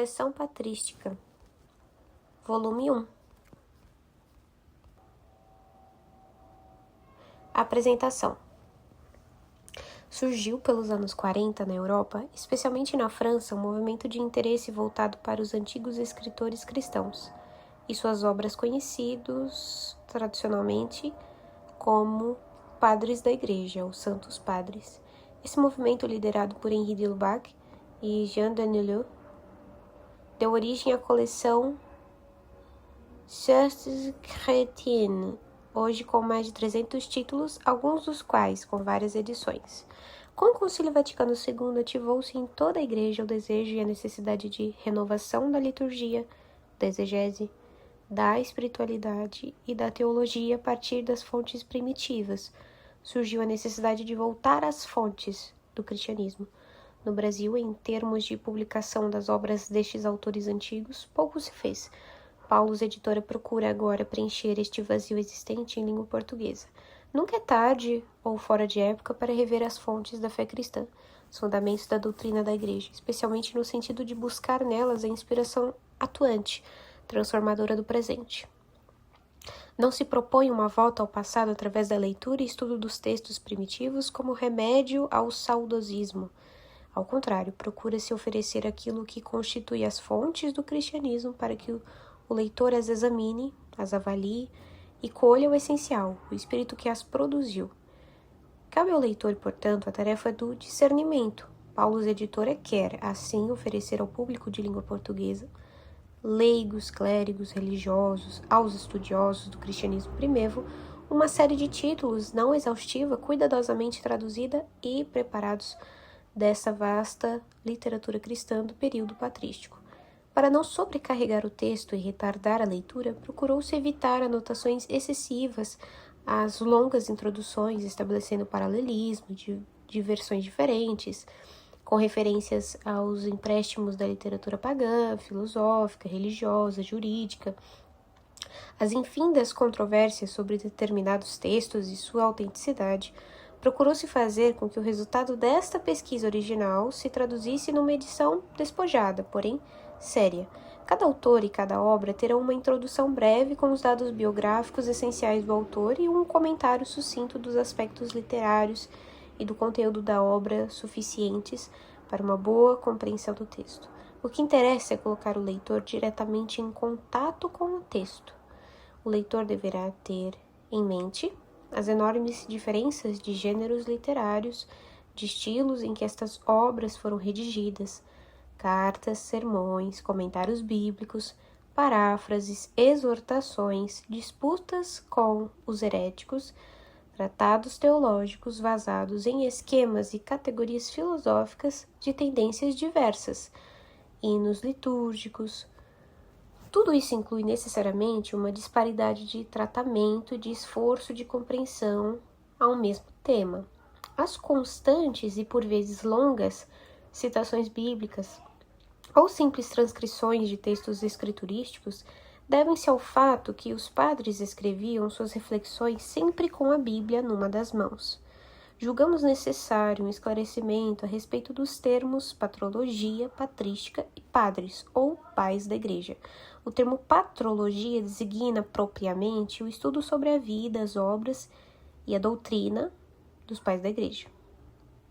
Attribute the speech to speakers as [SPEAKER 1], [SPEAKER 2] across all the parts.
[SPEAKER 1] Coleção Patrística, volume 1. Apresentação. Surgiu pelos anos 40 na Europa, especialmente na França, um movimento de interesse voltado para os antigos escritores cristãos e suas obras conhecidos tradicionalmente como padres da Igreja, ou Santos Padres. Esse movimento, liderado por Henri de Lubac e Jean Danielou, deu origem à coleção Sources Chrétiennes, hoje com mais de 300 títulos, alguns dos quais com várias edições. Com o Concílio Vaticano II, ativou-se em toda a Igreja o desejo e a necessidade de renovação da liturgia, da exegese, da espiritualidade e da teologia a partir das fontes primitivas. Surgiu a necessidade de voltar às fontes do cristianismo. No Brasil, em termos de publicação das obras destes autores antigos, pouco se fez. Paulus Editora procura agora preencher este vazio existente em língua portuguesa. Nunca é tarde ou fora de época para rever as fontes da fé cristã, os fundamentos da doutrina da Igreja, especialmente no sentido de buscar nelas a inspiração atuante, transformadora do presente. Não se propõe uma volta ao passado através da leitura e estudo dos textos primitivos como remédio ao saudosismo. Ao contrário, procura-se oferecer aquilo que constitui as fontes do cristianismo para que o leitor as examine, as avalie e colha o essencial, o espírito que as produziu. Cabe ao leitor, portanto, a tarefa do discernimento. Paulus Editora quer, assim, oferecer ao público de língua portuguesa, leigos, clérigos, religiosos, aos estudiosos do cristianismo primevo, uma série de títulos não exaustiva, cuidadosamente traduzida e preparados dessa vasta literatura cristã do período patrístico. Para não sobrecarregar o texto e retardar a leitura, procurou-se evitar anotações excessivas às longas introduções, estabelecendo paralelismo de versões diferentes, com referências aos empréstimos da literatura pagã, filosófica, religiosa, jurídica, as infindas controvérsias sobre determinados textos e sua autenticidade. Procurou-se fazer com que o resultado desta pesquisa original se traduzisse numa edição despojada, porém séria. Cada autor e cada obra terão uma introdução breve com os dados biográficos essenciais do autor e um comentário sucinto dos aspectos literários e do conteúdo da obra suficientes para uma boa compreensão do texto. O que interessa é colocar o leitor diretamente em contato com o texto. O leitor deverá ter em mente as enormes diferenças de gêneros literários, de estilos em que estas obras foram redigidas, cartas, sermões, comentários bíblicos, paráfrases, exortações, disputas com os heréticos, tratados teológicos vazados em esquemas e categorias filosóficas de tendências diversas, hinos litúrgicos. Tudo isso inclui necessariamente uma disparidade de tratamento e de esforço de compreensão ao mesmo tema. As constantes e por vezes longas citações bíblicas ou simples transcrições de textos escriturísticos devem-se ao fato que os padres escreviam suas reflexões sempre com a Bíblia numa das mãos. Julgamos necessário um esclarecimento a respeito dos termos patrologia, patrística e padres, ou pais da Igreja. O termo patrologia designa propriamente o estudo sobre a vida, as obras e a doutrina dos pais da Igreja.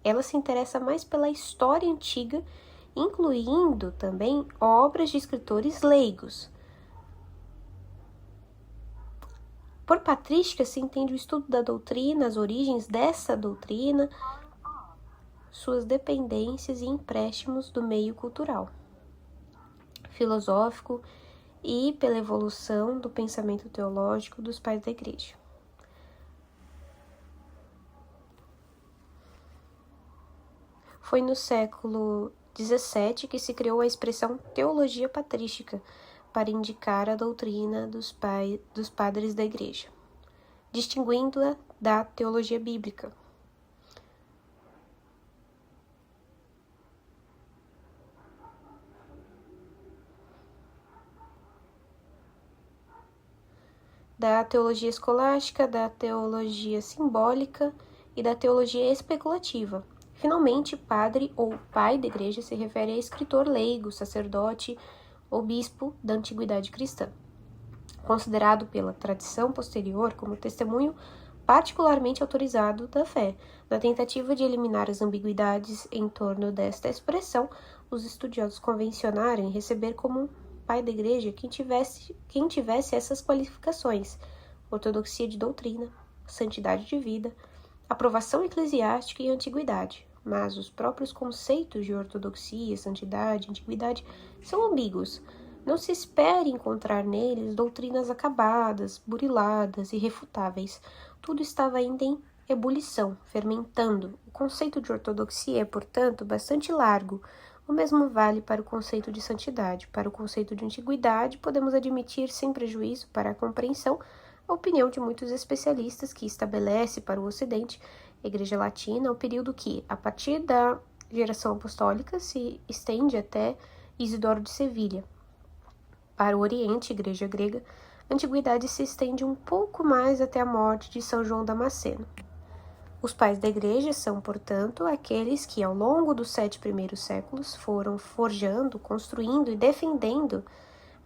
[SPEAKER 1] Ela se interessa mais pela história antiga, incluindo também obras de escritores leigos. Por patrística se entende o estudo da doutrina, as origens dessa doutrina, suas dependências e empréstimos do meio cultural, filosófico e pela evolução do pensamento teológico dos pais da Igreja. Foi no século XVII que se criou a expressão teologia patrística para indicar a doutrina dos padres da Igreja, distinguindo-a da teologia bíblica. Da teologia escolástica, da teologia simbólica e da teologia especulativa. Finalmente, padre ou pai da igreja se refere a escritor leigo, sacerdote ou bispo da antiguidade cristã, considerado pela tradição posterior como testemunho particularmente autorizado da fé. Na tentativa de eliminar as ambiguidades em torno desta expressão, os estudiosos convencionaram em receber como pai da igreja quem tivesse essas qualificações: ortodoxia de doutrina, santidade de vida, aprovação eclesiástica e antiguidade. Mas os próprios conceitos de ortodoxia, santidade e antiguidade são ambíguos. Não se espere encontrar neles doutrinas acabadas, buriladas e irrefutáveis. Tudo estava ainda em ebulição, fermentando. O conceito de ortodoxia é, portanto, bastante largo. O mesmo vale para o conceito de santidade. Para o conceito de antiguidade, podemos admitir, sem prejuízo para a compreensão, a opinião de muitos especialistas que estabelece para o Ocidente, a Igreja Latina, o período que, a partir da geração apostólica, se estende até Isidoro de Sevilha. Para o Oriente, Igreja Grega, a antiguidade se estende um pouco mais até a morte de São João Damasceno. Os pais da Igreja são, portanto, aqueles que, ao longo dos 7 primeiros séculos, foram forjando, construindo e defendendo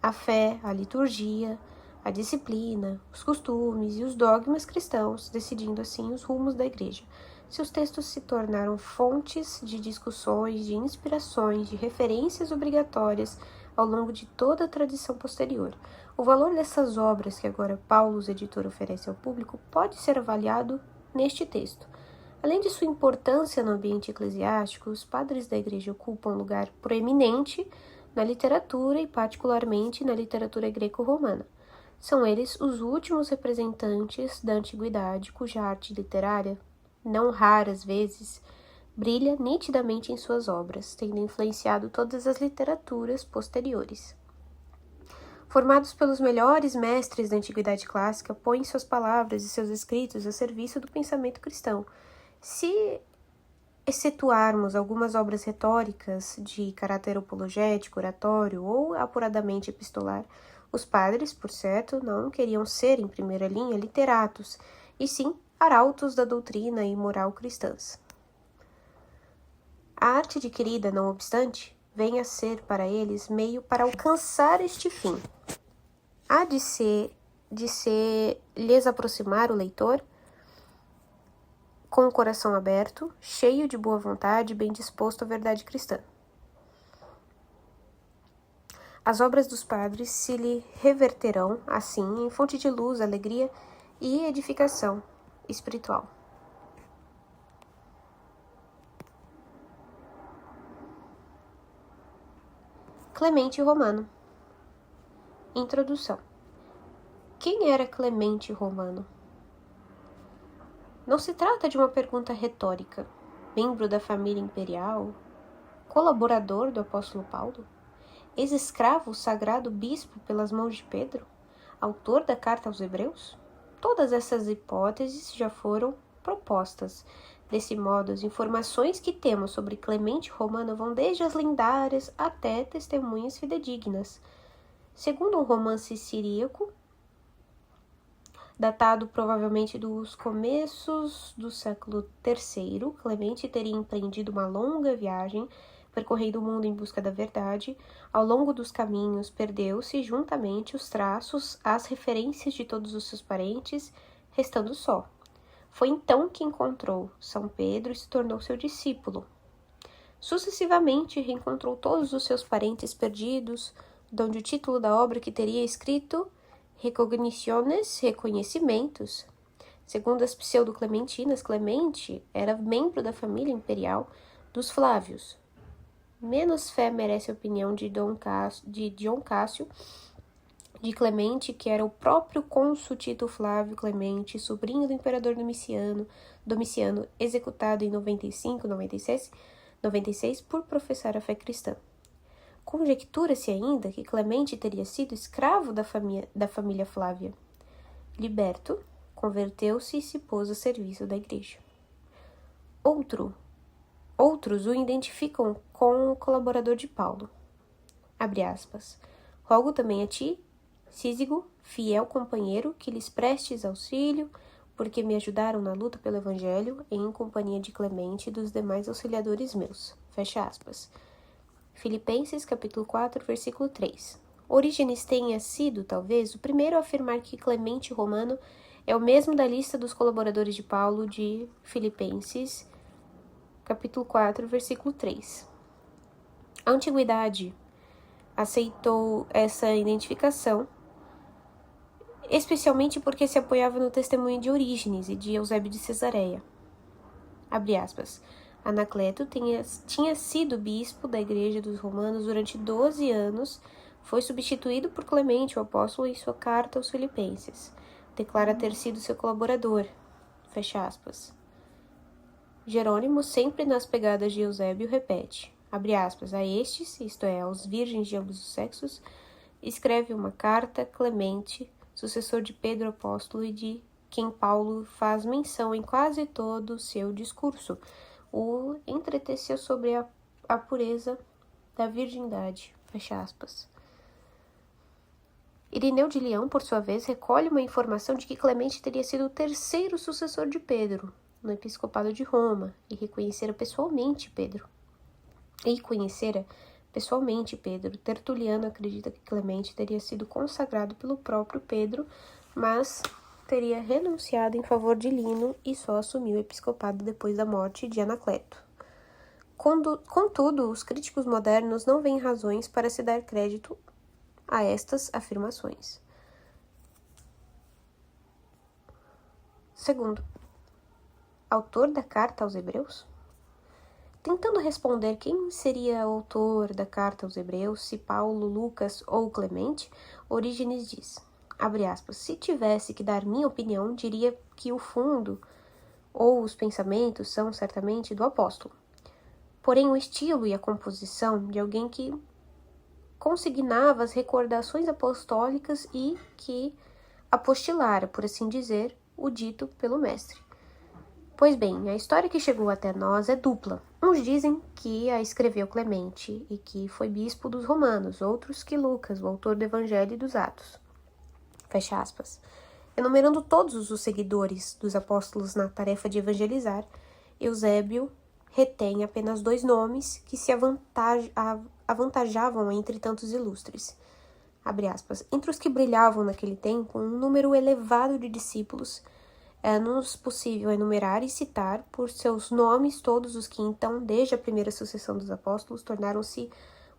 [SPEAKER 1] a fé, a liturgia, a disciplina, os costumes e os dogmas cristãos, decidindo assim os rumos da Igreja. Seus textos se tornaram fontes de discussões, de inspirações, de referências obrigatórias ao longo de toda a tradição posterior. O valor dessas obras que agora Paulo, o editor, oferece ao público pode ser avaliado neste texto. Além de sua importância no ambiente eclesiástico, os padres da Igreja ocupam um lugar proeminente na literatura e particularmente na literatura greco-romana. São eles os últimos representantes da antiguidade cuja arte literária, não raras vezes, brilha nitidamente em suas obras, tendo influenciado todas as literaturas posteriores. Formados pelos melhores mestres da antiguidade clássica, põem suas palavras e seus escritos a serviço do pensamento cristão. Se excetuarmos algumas obras retóricas de caráter apologético, oratório ou apuradamente epistolar, os padres, por certo, não queriam ser, em primeira linha, literatos, e sim arautos da doutrina e moral cristãs. A arte adquirida, não obstante, vem a ser para eles meio para alcançar este fim. Há de ser lhes aproximar o leitor com o coração aberto, cheio de boa vontade e bem disposto à verdade cristã. As obras dos padres se lhe reverterão, assim, em fonte de luz, alegria e edificação espiritual. Clemente Romano. Introdução. Quem era Clemente Romano? Não se trata de uma pergunta retórica. Membro da família imperial? Colaborador do apóstolo Paulo? Ex-escravo sagrado bispo pelas mãos de Pedro? Autor da carta aos Hebreus? Todas essas hipóteses já foram propostas. Desse modo, as informações que temos sobre Clemente Romano vão desde as lendárias até testemunhas fidedignas. Segundo um romance siríaco, datado provavelmente dos começos do século III, Clemente teria empreendido uma longa viagem, percorrendo o mundo em busca da verdade. Ao longo dos caminhos, perdeu-se juntamente os traços, as referências de todos os seus parentes, restando só. Foi então que encontrou São Pedro e se tornou seu discípulo. Sucessivamente, reencontrou todos os seus parentes perdidos, donde o título da obra que teria escrito Recogniciones, reconhecimentos. Segundo as pseudo-clementinas, Clemente era membro da família imperial dos Flávios. Menos fé merece a opinião de Dion Cássio, de Clemente, que era o próprio cônsul Tito Flávio Clemente, sobrinho do imperador Domiciano, executado em 96 por professar a fé cristã. Conjectura-se ainda que Clemente teria sido escravo da família Flávia. Liberto, converteu-se e se pôs a serviço da igreja. Outros o identificam com o colaborador de Paulo. Abre aspas. Rogo também a ti, Císigo, fiel companheiro, que lhes prestes auxílio, porque me ajudaram na luta pelo Evangelho em companhia de Clemente e dos demais auxiliadores meus. Fecha aspas. Filipenses, capítulo 4, versículo 3. Orígenes tenha sido, talvez, o primeiro a afirmar que Clemente Romano é o mesmo da lista dos colaboradores de Paulo de Filipenses, capítulo 4, versículo 3. A antiguidade aceitou essa identificação, especialmente porque se apoiava no testemunho de Orígenes e de Eusébio de Cesareia. Abre aspas. Anacleto tinha sido bispo da Igreja dos Romanos durante 12 anos, foi substituído por Clemente, o apóstolo, em sua carta aos Filipenses. Declara ter sido seu colaborador. Fecha aspas. Jerônimo, sempre nas pegadas de Eusébio, repete, abre aspas, a estes, isto é, aos virgens de ambos os sexos, escreve uma carta Clemente, sucessor de Pedro apóstolo e de quem Paulo faz menção em quase todo o seu discurso, o entreteceu sobre a pureza da virgindade, fecha aspas. Irineu de Leão, por sua vez, recolhe uma informação de que Clemente teria sido o terceiro sucessor de Pedro no episcopado de Roma e reconhecera pessoalmente Pedro. Tertuliano acredita que Clemente teria sido consagrado pelo próprio Pedro, mas teria renunciado em favor de Lino e só assumiu o episcopado depois da morte de Anacleto. Contudo, os críticos modernos não veem razões para se dar crédito a estas afirmações. Segundo, autor da carta aos Hebreus? Tentando responder quem seria o autor da carta aos Hebreus, se Paulo, Lucas ou Clemente, Orígenes diz, abre aspas, se tivesse que dar minha opinião, diria que o fundo ou os pensamentos são certamente do apóstolo. Porém, o estilo e a composição de alguém que consignava as recordações apostólicas e que apostilara, por assim dizer, o dito pelo mestre. Pois bem, a história que chegou até nós é dupla. Uns dizem que a escreveu Clemente e que foi bispo dos romanos, outros que Lucas, o autor do Evangelho e dos Atos. Fecha aspas. Enumerando todos os seguidores dos apóstolos na tarefa de evangelizar, Eusébio retém apenas 2 nomes que se avantajavam entre tantos ilustres. Abre aspas. Entre os que brilhavam naquele tempo, um número elevado de discípulos, é-nos possível enumerar e citar por seus nomes todos os que então, desde a primeira sucessão dos apóstolos, tornaram-se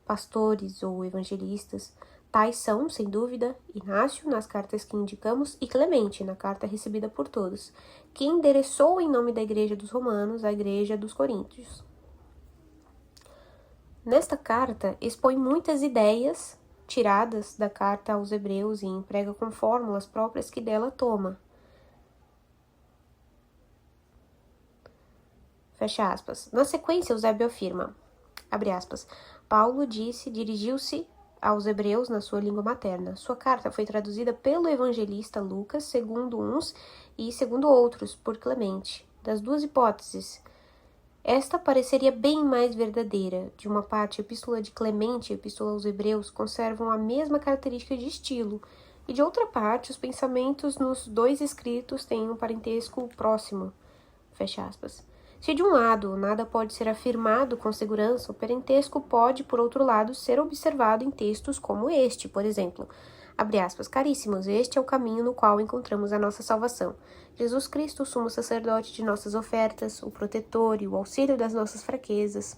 [SPEAKER 1] pastores ou evangelistas. Tais são, sem dúvida, Inácio, nas cartas que indicamos, e Clemente, na carta recebida por todos, que endereçou em nome da Igreja dos Romanos à Igreja dos Coríntios. Nesta carta, expõe muitas ideias tiradas da carta aos Hebreus e emprega com fórmulas próprias que dela toma. Fecha aspas. Na sequência, Eusébio afirma, abre aspas, Paulo dirigiu-se aos hebreus na sua língua materna. Sua carta foi traduzida pelo evangelista Lucas, segundo uns e segundo outros, por Clemente. Das duas hipóteses, esta pareceria bem mais verdadeira. De uma parte, a epístola de Clemente e a epístola aos hebreus conservam a mesma característica de estilo, e de outra parte, os pensamentos nos 2 escritos têm um parentesco próximo. Fecha aspas. Se de um lado nada pode ser afirmado com segurança, o parentesco pode, por outro lado, ser observado em textos como este, por exemplo. Abre aspas, caríssimos, este é o caminho no qual encontramos a nossa salvação. Jesus Cristo, o sumo sacerdote de nossas ofertas, o protetor e o auxílio das nossas fraquezas.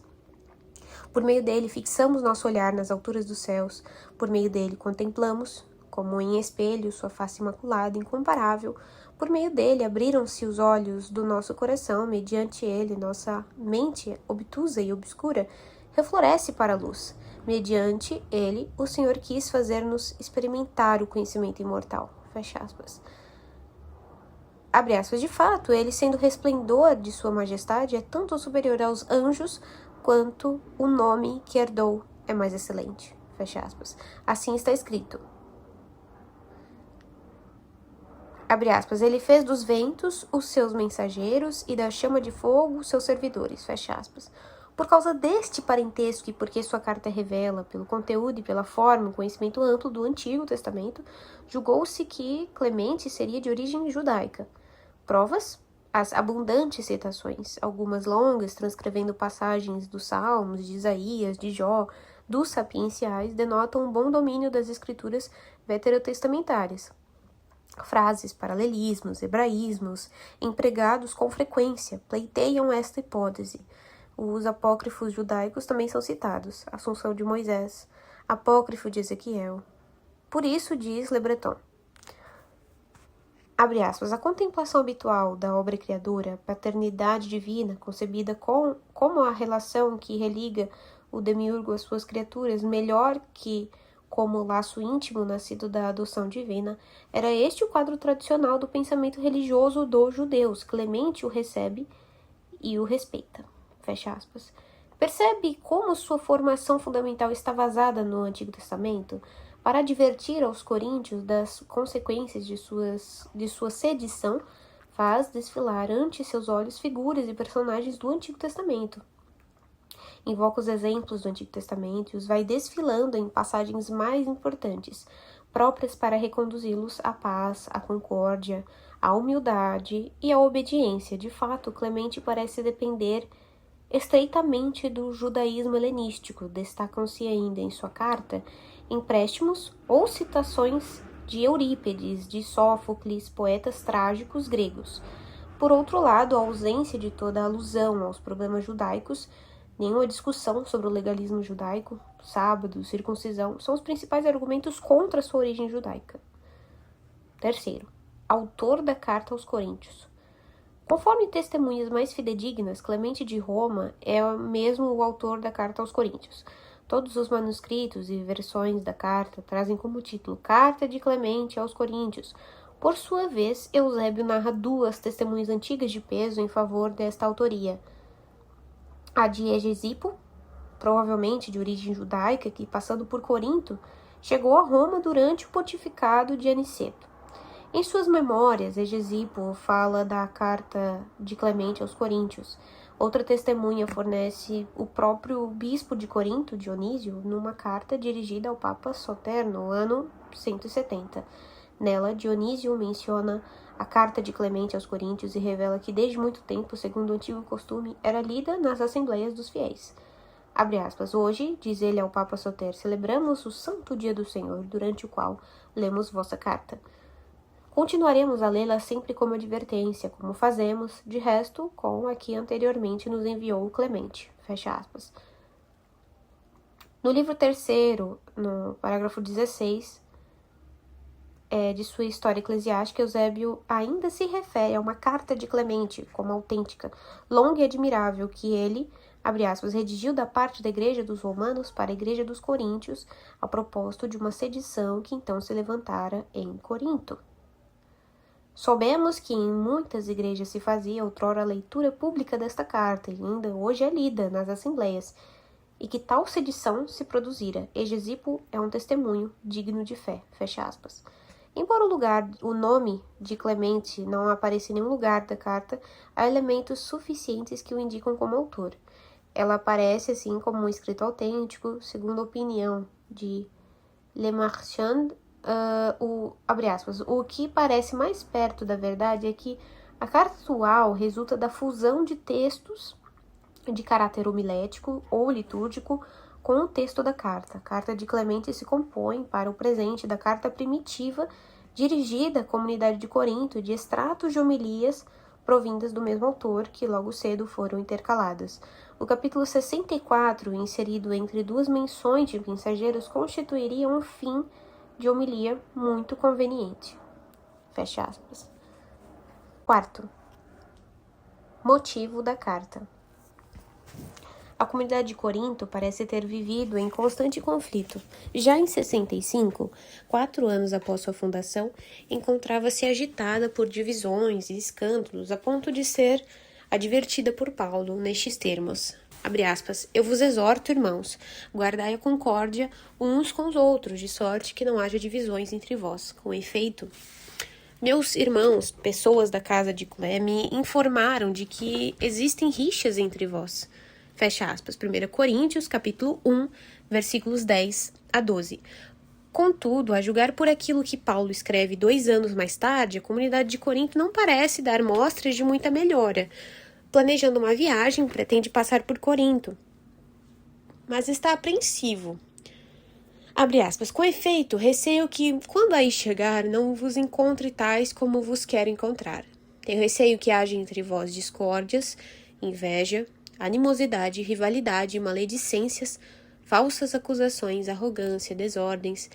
[SPEAKER 1] Por meio dele, fixamos nosso olhar nas alturas dos céus. Por meio dele, contemplamos, como em espelho, sua face imaculada, incomparável. Por meio dele, abriram-se os olhos do nosso coração, mediante ele, nossa mente, obtusa e obscura, refloresce para a luz. Mediante ele, o Senhor quis fazer-nos experimentar o conhecimento imortal. Fecha aspas. Abre aspas. De fato, ele, sendo resplendor de sua majestade, é tanto superior aos anjos, quanto o nome que herdou é mais excelente. Fecha aspas. Assim está escrito. Abre aspas, ele fez dos ventos os seus mensageiros e da chama de fogo os seus servidores, fecha aspas. Por causa deste parentesco e porque sua carta revela, pelo conteúdo e pela forma, um conhecimento amplo do Antigo Testamento, julgou-se que Clemente seria de origem judaica. Provas? As abundantes citações, algumas longas, transcrevendo passagens dos Salmos, de Isaías, de Jó, dos sapienciais, denotam um bom domínio das escrituras veterotestamentárias. Frases, paralelismos, hebraísmos, empregados com frequência, pleiteiam esta hipótese. Os apócrifos judaicos também são citados, Assunção de Moisés, apócrifo de Ezequiel. Por isso, diz Le Breton, abre aspas, a contemplação habitual da obra criadora, paternidade divina, concebida como a relação que religa o demiurgo às suas criaturas, melhor que como laço íntimo nascido da adoção divina, era este o quadro tradicional do pensamento religioso dos judeus. Clemente o recebe e o respeita. Fecha aspas. Percebe como sua formação fundamental está vazada no Antigo Testamento? Para advertir aos coríntios das consequências de sua sedição, faz desfilar ante seus olhos figuras e personagens do Antigo Testamento. Invoca os exemplos do Antigo Testamento e os vai desfilando em passagens mais importantes, próprias para reconduzi-los à paz, à concórdia, à humildade e à obediência. De fato, Clemente parece depender estreitamente do judaísmo helenístico. Destacam-se ainda em sua carta empréstimos ou citações de Eurípides, de Sófocles, poetas trágicos gregos. Por outro lado, a ausência de toda alusão aos problemas judaicos, nenhuma discussão sobre o legalismo judaico, sábado, circuncisão, são os principais argumentos contra sua origem judaica. Terceiro, autor da carta aos Coríntios. Conforme testemunhas mais fidedignas, Clemente de Roma é mesmo o autor da carta aos Coríntios. Todos os manuscritos e versões da carta trazem como título Carta de Clemente aos Coríntios. Por sua vez, Eusébio narra duas testemunhas antigas de peso em favor desta autoria. A de Hegesipo, provavelmente de origem judaica, que, passando por Corinto, chegou a Roma durante o pontificado de Aniceto. Em suas memórias, Hegesipo fala da carta de Clemente aos Coríntios. Outra testemunha fornece o próprio bispo de Corinto, Dionísio, numa carta dirigida ao Papa Soter no ano 170. Nela, Dionísio menciona a carta de Clemente aos Coríntios e revela que desde muito tempo, segundo o antigo costume, era lida nas assembleias dos fiéis. Abre aspas, hoje, diz ele ao Papa Soter, celebramos o santo dia do Senhor, durante o qual lemos vossa carta. Continuaremos a lê-la sempre como advertência, como fazemos, de resto, com a que anteriormente nos enviou o Clemente. Fecha aspas. No livro 3º, no parágrafo 16, de sua História Eclesiástica, Eusébio ainda se refere a uma carta de Clemente como autêntica, longa e admirável, que ele, abre aspas, redigiu da parte da Igreja dos Romanos para a Igreja dos Coríntios, a propósito de uma sedição que então se levantara em Corinto. Soubemos que em muitas igrejas se fazia outrora a leitura pública desta carta, e ainda hoje é lida nas assembleias, e que tal sedição se produzira. Hegesipo é um testemunho digno de fé. Fecha aspas. Embora o nome de Clemente não apareça em nenhum lugar da carta, há elementos suficientes que o indicam como autor. Ela aparece assim como um escrito autêntico, segundo a opinião de Le Marchand. Abre aspas, o que parece mais perto da verdade é que a carta atual resulta da fusão de textos de caráter homilético ou litúrgico com o texto da carta. A carta de Clemente se compõe, para o presente, da carta primitiva dirigida à comunidade de Corinto, de extratos de homilias provindas do mesmo autor, que logo cedo foram intercaladas. O capítulo 64, inserido entre duas menções de mensageiros, constituiria um fim de homilia muito conveniente. Fecha aspas. Quarto, motivo da carta. A comunidade de Corinto parece ter vivido em constante conflito. Já em 65, 4 anos após sua fundação, encontrava-se agitada por divisões e escândalos, a ponto de ser advertida por Paulo nestes termos. Abre aspas, eu vos exorto, irmãos, guardai a concórdia uns com os outros, de sorte que não haja divisões entre vós. Com efeito, meus irmãos, pessoas da casa de Clé, me informaram de que existem rixas entre vós. Fecha aspas, 1 Coríntios, capítulo 1, versículos 10 a 12. Contudo, a julgar por aquilo que Paulo escreve 2 anos mais tarde, a comunidade de Corinto não parece dar mostras de muita melhora. Planejando uma viagem, pretende passar por Corinto, mas está apreensivo. Abre aspas, com efeito, receio que, quando aí chegar, não vos encontre tais como vos quero encontrar. Tenho receio que haja entre vós discórdias, inveja, animosidade, rivalidade, maledicências, falsas acusações, arrogância, desordens,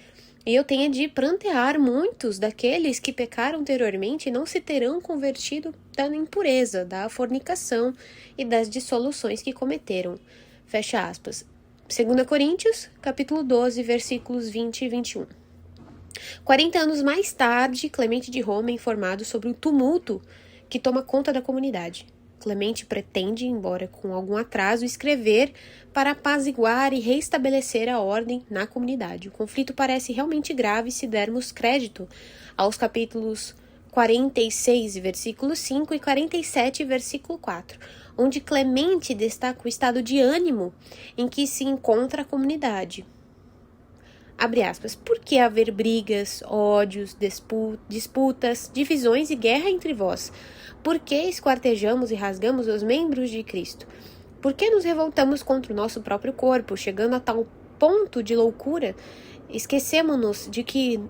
[SPEAKER 1] e eu tenha de prantear muitos daqueles que pecaram anteriormente e não se terão convertido da impureza, da fornicação e das dissoluções que cometeram. Fecha aspas. 2 Coríntios, capítulo 12, versículos 20 e 21. 40 anos mais tarde, Clemente de Roma é informado sobre o tumulto que toma conta da comunidade. Clemente pretende, embora com algum atraso, escrever para apaziguar e reestabelecer a ordem na comunidade. O conflito parece realmente grave se dermos crédito aos capítulos 46, versículo 5 e 47, versículo 4, onde Clemente destaca o estado de ânimo em que se encontra a comunidade. Abre aspas, por que haver brigas, ódios, disputas, divisões e guerra entre vós? Por que esquartejamos e rasgamos os membros de Cristo? Por que nos revoltamos contra o nosso próprio corpo, chegando a tal ponto de loucura? Esquecemo-nos de que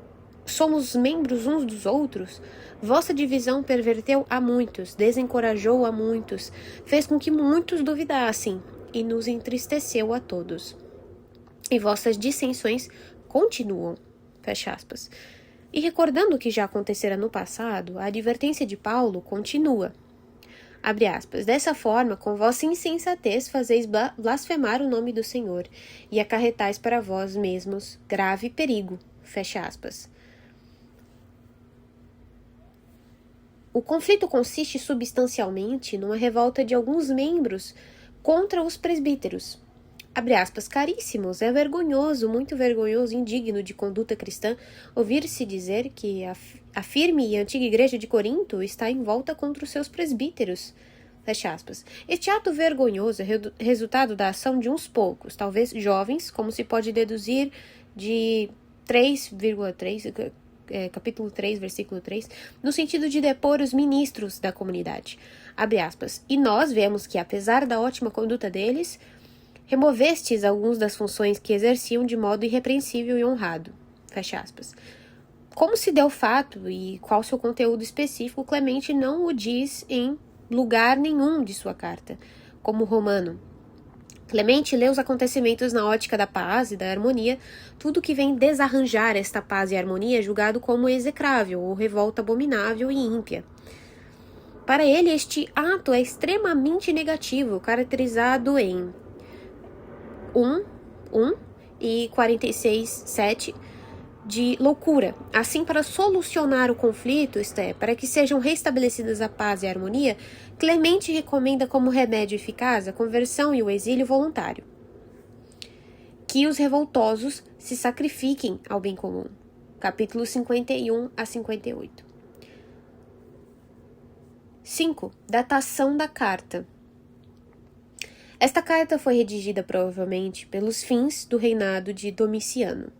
[SPEAKER 1] somos membros uns dos outros? Vossa divisão perverteu a muitos, desencorajou a muitos, fez com que muitos duvidassem e nos entristeceu a todos. E vossas dissensões continuam, fecha aspas. E recordando o que já acontecera no passado, a advertência de Paulo continua. Abre aspas, dessa forma, com vossa insensatez fazeis blasfemar o nome do Senhor, e acarretais para vós mesmos grave perigo, fecha aspas. O conflito consiste substancialmente numa revolta de alguns membros contra os presbíteros. Abre aspas, caríssimos, é vergonhoso, muito vergonhoso, indigno de conduta cristã, ouvir-se dizer que a firme e antiga igreja de Corinto está em volta contra os seus presbíteros. Fecha aspas. Este ato vergonhoso é resultado da ação de uns poucos, talvez jovens, como se pode deduzir de 3,3, capítulo 3, versículo 3, no sentido de depor os ministros da comunidade. Abre aspas. E nós vemos que, apesar da ótima conduta deles, removestes algumas das funções que exerciam de modo irrepreensível e honrado. Fecha aspas. Como se deu o fato e qual seu conteúdo específico, Clemente não o diz em lugar nenhum de sua carta, como Romano. Clemente lê os acontecimentos na ótica da paz e da harmonia, tudo que vem desarranjar esta paz e harmonia é julgado como execrável ou revolta abominável e ímpia. Para ele, este ato é extremamente negativo, caracterizado em 1 e 46:7 de loucura. Assim, para solucionar o conflito, isto é, para que sejam restabelecidas a paz e a harmonia, Clemente recomenda como remédio eficaz a conversão e o exílio voluntário. Que os revoltosos se sacrifiquem ao bem comum. Capítulos 51 a 58. 5. Datação da carta. Esta carta foi redigida provavelmente pelos fins do reinado de Domiciano,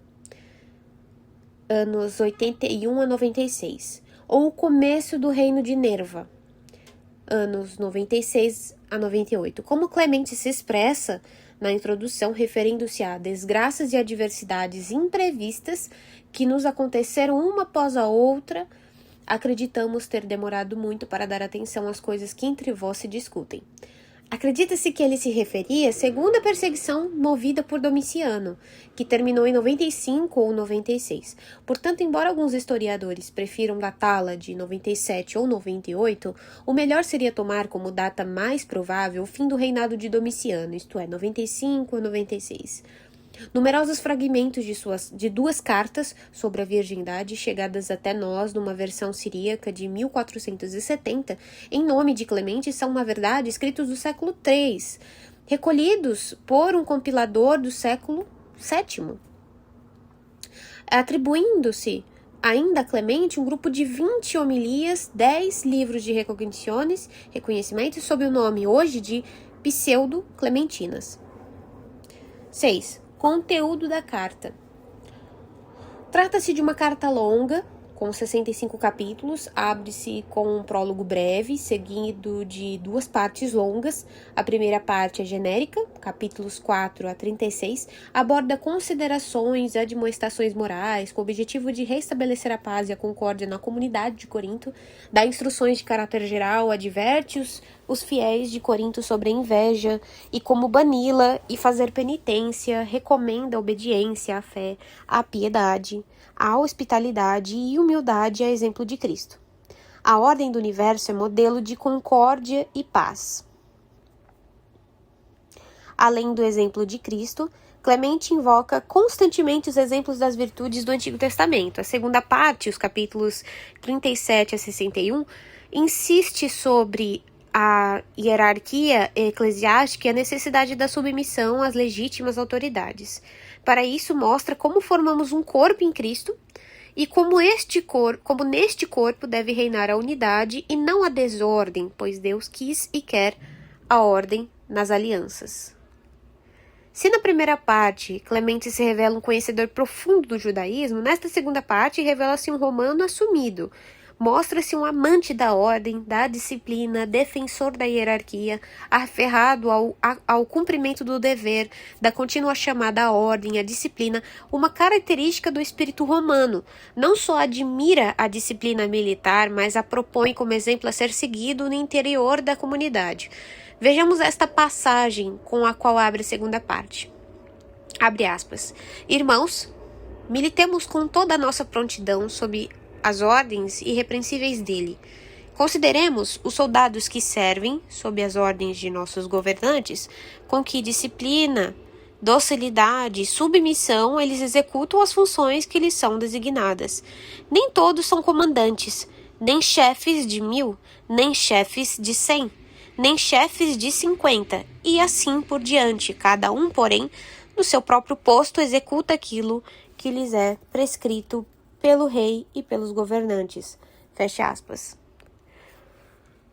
[SPEAKER 1] anos 81 a 96, ou o começo do reino de Nerva, anos 96 a 98. Como Clemente se expressa na introdução, referindo-se a desgraças e adversidades imprevistas que nos aconteceram uma após a outra, acreditamos ter demorado muito para dar atenção às coisas que entre vós se discutem. Acredita-se que ele se referia à segunda perseguição movida por Domiciano, que terminou em 95 ou 96. Portanto, embora alguns historiadores prefiram datá-la de 97 ou 98, o melhor seria tomar como data mais provável o fim do reinado de Domiciano, isto é, 95 ou 96. Numerosos fragmentos de duas cartas sobre a virgindade, chegadas até nós numa versão siríaca de 1470, em nome de Clemente, são, na verdade, escritos do século III, recolhidos por um compilador do século VII, atribuindo-se ainda a Clemente um grupo de 20 homilias, 10 livros de reconhecimentos sob o nome hoje de Pseudo-Clementinas. 6. Conteúdo da carta. Trata-se de uma carta longa, com 65 capítulos, abre-se com um prólogo breve, seguido de 2 partes longas. A primeira parte é genérica, capítulos 4 a 36, aborda considerações e admoestações morais, com o objetivo de restabelecer a paz e a concórdia na comunidade de Corinto, dá instruções de caráter geral, adverte os fiéis de Corinto sobre a inveja e como bani-la e fazer penitência, recomenda a obediência, a fé, a piedade, a hospitalidade e humildade a exemplo de Cristo. A ordem do universo é modelo de concórdia e paz. Além do exemplo de Cristo, Clemente invoca constantemente os exemplos das virtudes do Antigo Testamento. A segunda parte, os capítulos 37 a 61, insiste sobre a hierarquia eclesiástica e a necessidade da submissão às legítimas autoridades. Para isso, mostra como formamos um corpo em Cristo e como neste corpo deve reinar a unidade e não a desordem, pois Deus quis e quer a ordem nas alianças. Se na primeira parte Clemente se revela um conhecedor profundo do judaísmo, nesta segunda parte revela-se um romano assumido. Mostra-se um amante da ordem, da disciplina, defensor da hierarquia, aferrado ao cumprimento do dever, da contínua chamada à ordem, à disciplina, uma característica do espírito romano. Não só admira a disciplina militar, mas a propõe como exemplo a ser seguido no interior da comunidade. Vejamos esta passagem com a qual abre a segunda parte. Abre aspas. Irmãos, militemos com toda a nossa prontidão sob as ordens irrepreensíveis dele. Consideremos os soldados que servem, sob as ordens de nossos governantes, com que disciplina, docilidade e submissão eles executam as funções que lhes são designadas. Nem todos são comandantes, nem chefes de 1000, nem chefes de 100, nem chefes de 50, e assim por diante. Cada um, porém, no seu próprio posto executa aquilo que lhes é prescrito pelo rei e pelos governantes. Fecha aspas.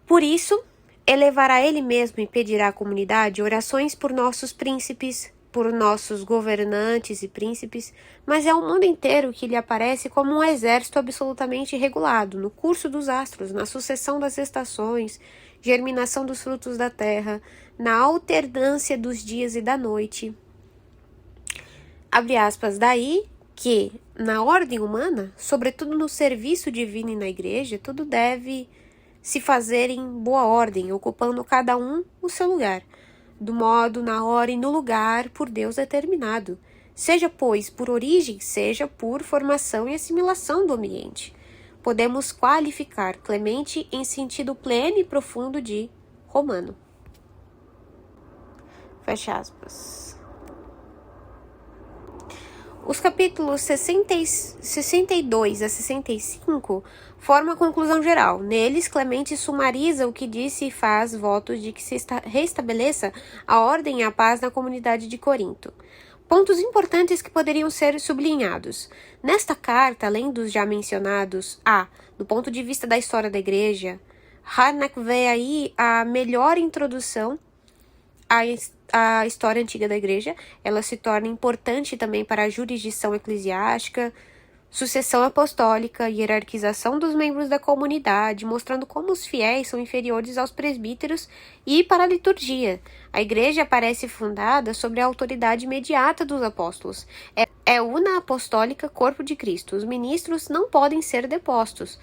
[SPEAKER 1] Por isso, elevará ele mesmo e pedirá à comunidade orações por nossos príncipes, por nossos governantes e príncipes, mas é o mundo inteiro que lhe aparece como um exército absolutamente regulado, no curso dos astros, na sucessão das estações, germinação dos frutos da terra, na alternância dos dias e da noite. Abre aspas, daí que, na ordem humana, sobretudo no serviço divino e na igreja, tudo deve se fazer em boa ordem, ocupando cada um o seu lugar, do modo, na hora e no lugar por Deus determinado, seja, pois, por origem, seja por formação e assimilação do ambiente. Podemos qualificar Clemente em sentido pleno e profundo de romano. Fecha aspas. Os capítulos 62 a 65 formam a conclusão geral. Neles, Clemente sumariza o que disse e faz votos de que se restabeleça a ordem e a paz na comunidade de Corinto. Pontos importantes que poderiam ser sublinhados. Nesta carta, além dos já mencionados, do ponto de vista da história da igreja, Harnack vê aí a melhor introdução à história antiga da igreja. Ela se torna importante também para a jurisdição eclesiástica, sucessão apostólica, hierarquização dos membros da comunidade, mostrando como os fiéis são inferiores aos presbíteros, e para a liturgia. A igreja parece fundada sobre a autoridade imediata dos apóstolos. É una apostólica, corpo de Cristo. Os ministros não podem ser depostos.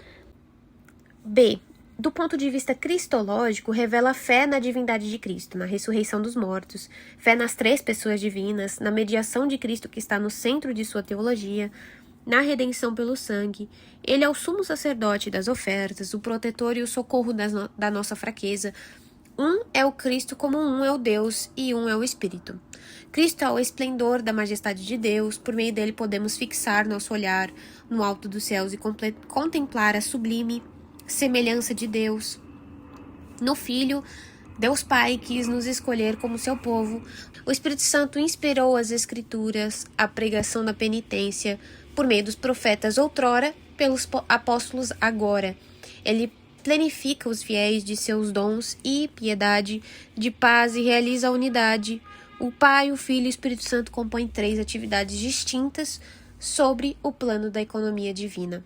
[SPEAKER 1] B. Do ponto de vista cristológico, revela fé na divindade de Cristo, na ressurreição dos mortos, fé nas 3 pessoas divinas, na mediação de Cristo que está no centro de sua teologia, na redenção pelo sangue. Ele é o sumo sacerdote das ofertas, o protetor e o socorro da nossa fraqueza. Um é o Cristo como um é o Deus e um é o Espírito. Cristo é o esplendor da majestade de Deus, por meio dele podemos fixar nosso olhar no alto dos céus e contemplar a sublime semelhança de Deus. No Filho, Deus Pai quis nos escolher como seu povo. O Espírito Santo inspirou as Escrituras, a pregação da penitência, por meio dos profetas outrora, pelos apóstolos agora. Ele plenifica os fiéis de seus dons e piedade, de paz e realiza a unidade. O Pai, o Filho e o Espírito Santo compõem 3 atividades distintas sobre o plano da economia divina.